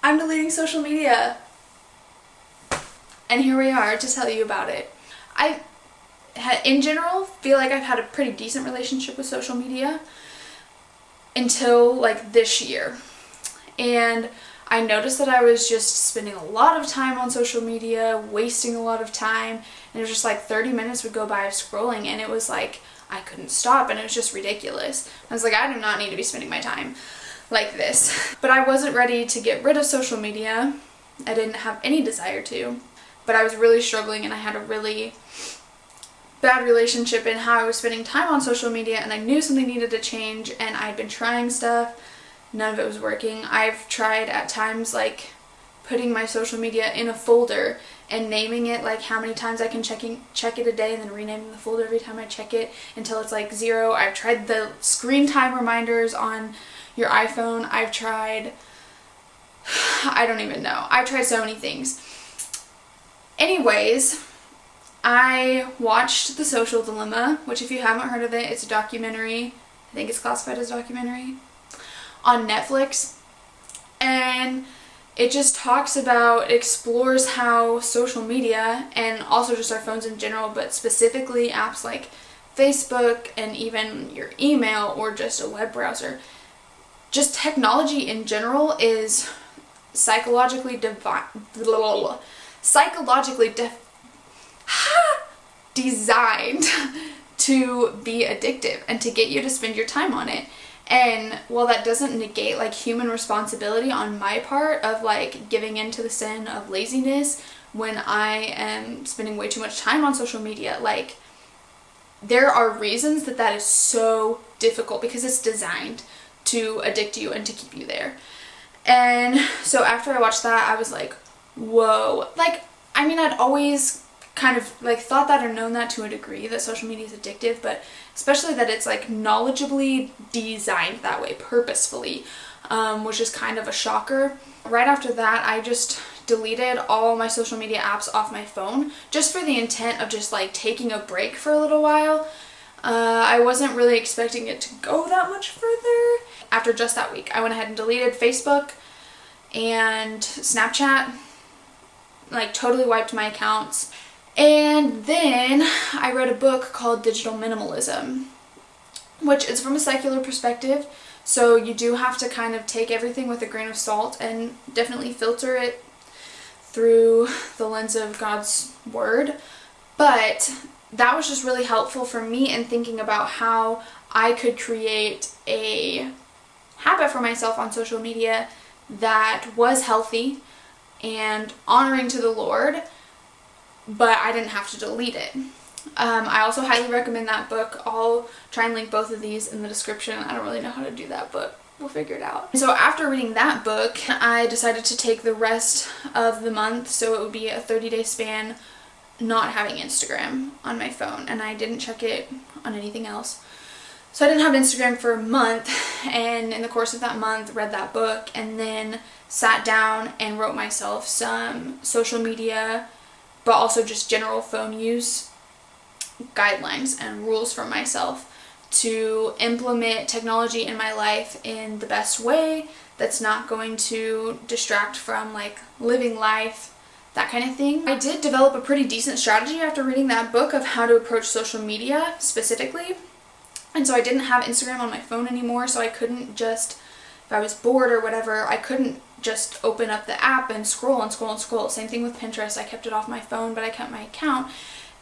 I'm deleting social media. And here we are to tell you about it. I, in general, feel like I've had a pretty decent relationship with social media until like this year. And I noticed that I was just spending a lot of time on social media, wasting a lot of time, and it was just like 30 minutes would go by of scrolling, and it was like I couldn't stop, and it was just ridiculous. I was like, I do not need to be spending my time like this. But I wasn't ready to get rid of social media. I didn't have any desire to, but I was really struggling, and I had a really bad relationship in how I was spending time on social media, and I knew something needed to change, and I'd been trying stuff. None of it was working. I've tried at times like putting my social media in a folder and naming it, like how many times I can check it a day, and then renaming the folder every time I check it until it's like 0. I've tried the screen time reminders on your iPhone. I've tried, I don't even know. I've tried so many things. Anyways, I watched The Social Dilemma, which if you haven't heard of it, it's a documentary. I think it's classified as a documentary on Netflix, and it just talks about, explores how social media and also just our phones in general, but specifically apps like Facebook and even your email or just a web browser, just technology in general is psychologically designed to be addictive and to get you to spend your time on it. And while that doesn't negate like human responsibility on my part of like giving into the sin of laziness when I am spending way too much time on social media, like there are reasons that that is so difficult because it's designed to addict you and to keep you there. And so after I watched that, I was like, whoa. Like, I mean, I'd always kind of like thought that or known that to a degree, that social media is addictive, but especially that it's like knowledgeably designed that way purposefully, which is kind of a shocker. Right after that, I just deleted all my social media apps off my phone just for the intent of just like taking a break for a little while. I wasn't really expecting it to go that much further. After just that week, I went ahead and deleted Facebook and Snapchat, like totally wiped my accounts. And then I read a book called Digital Minimalism, which is from a secular perspective, so you do have to kind of take everything with a grain of salt and definitely filter it through the lens of God's word. But that was just really helpful for me in thinking about how I could create a habit for myself on social media that was healthy and honoring to the Lord, but I didn't have to delete it. I also highly recommend that book. I'll try and link both of these in the description. I don't really know how to do that, but we'll figure it out. So after reading that book, I decided to take the rest of the month, so it would be a 30-day span, not having Instagram on my phone, and I didn't check it on anything else. So I didn't have Instagram for a month, and in the course of that month, read that book, and then sat down and wrote myself some social media, but also just general phone use guidelines and rules for myself to implement technology in my life in the best way that's not going to distract from like living life, that kind of thing. I did develop a pretty decent strategy after reading that book of how to approach social media specifically. And so I didn't have Instagram on my phone anymore, so I couldn't just, if I was bored or whatever, I couldn't just open up the app and scroll and scroll and scroll. Same thing with Pinterest. I kept it off my phone, but I kept my account.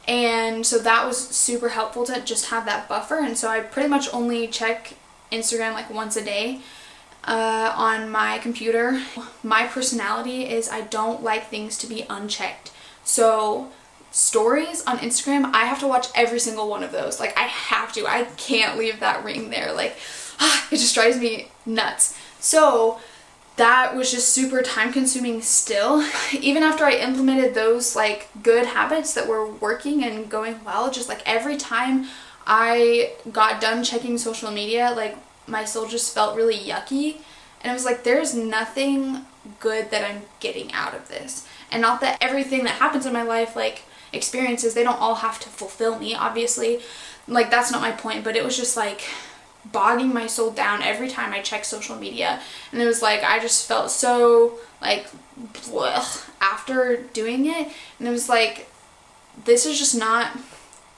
And so that was super helpful to just have that buffer. And so I pretty much only check Instagram like once a day on my computer. My personality is I don't like things to be unchecked. So stories on Instagram, I have to watch every single one of those. Like I have to. I can't leave that ring there. Like it just drives me nuts. So that was just super time consuming still. Even after I implemented those like good habits that were working and going well, just like every time I got done checking social media, like my soul just felt really yucky. And I was like, there's nothing good that I'm getting out of this. And not that everything that happens in my life, like experiences, they don't all have to fulfill me, obviously. Like that's not my point, but it was just like bogging my soul down every time I checked social media. And it was like, I just felt so like blech after doing it. And it was like, this is just not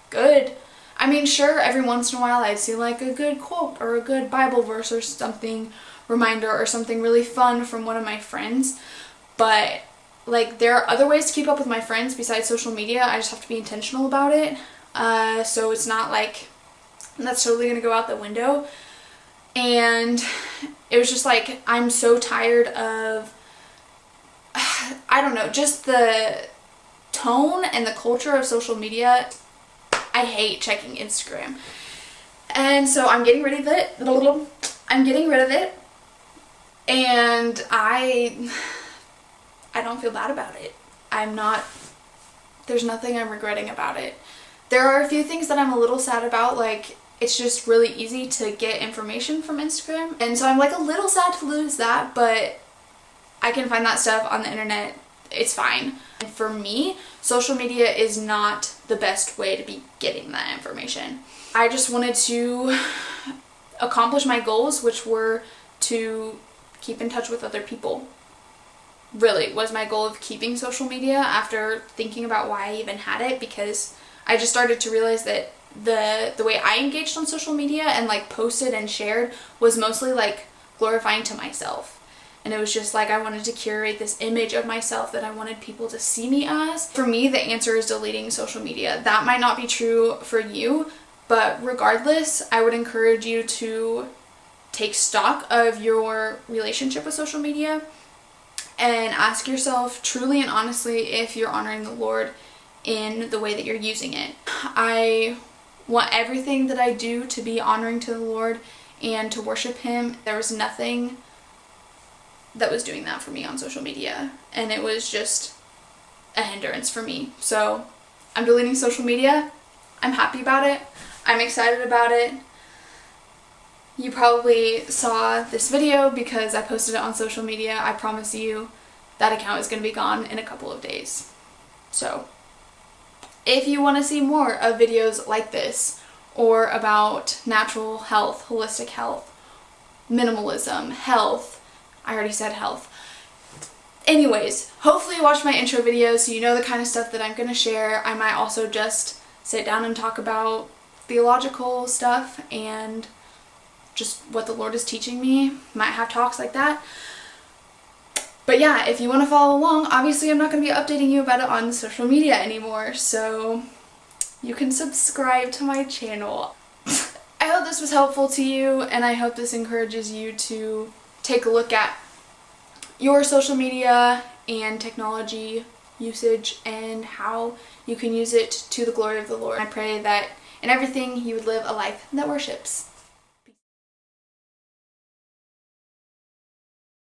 good. I mean, sure, every once in a while I'd see like a good quote or a good Bible verse or something, reminder or something really fun from one of my friends. But like, there are other ways to keep up with my friends besides social media. I just have to be intentional about it. So it's not like that's totally gonna go out the window. And it was just like, I'm so tired of, I don't know, just the tone and the culture of social media. I hate checking Instagram. And so I'm getting rid of it. I'm getting rid of it. And I don't feel bad about it. There's nothing I'm regretting about it. There are a few things that I'm a little sad about, like it's just really easy to get information from Instagram. And so I'm like a little sad to lose that, but I can find that stuff on the internet. It's fine. And for me, social media is not the best way to be getting that information. I just wanted to accomplish my goals, which were to keep in touch with other people. Really was my goal of keeping social media after thinking about why I even had it, because I just started to realize that the way I engaged on social media and like posted and shared was mostly like glorifying to myself. And it was just like, I wanted to curate this image of myself that I wanted people to see me as. For me, the answer is deleting social media. That might not be true for you, but regardless, I would encourage you to take stock of your relationship with social media and ask yourself truly and honestly if you're honoring the Lord in the way that you're using it. I want everything that I do to be honoring to the Lord and to worship Him. There was nothing that was doing that for me on social media, and it was just a hindrance for me. So I'm deleting social media. I'm happy about it. I'm excited about it. You probably saw this video because I posted it on social media. I promise you that account is going to be gone in a couple of days. So if you want to see more of videos like this, or about natural health, holistic health, minimalism, health, I already said health. Anyways, hopefully you watched my intro video so you know the kind of stuff that I'm going to share. I might also just sit down and talk about theological stuff and just what the Lord is teaching me. Might have talks like that. But yeah, if you want to follow along, obviously I'm not going to be updating you about it on social media anymore, so you can subscribe to my channel. I hope this was helpful to you, and I hope this encourages you to take a look at your social media and technology usage and how you can use it to the glory of the Lord. I pray that in everything you would live a life that worships.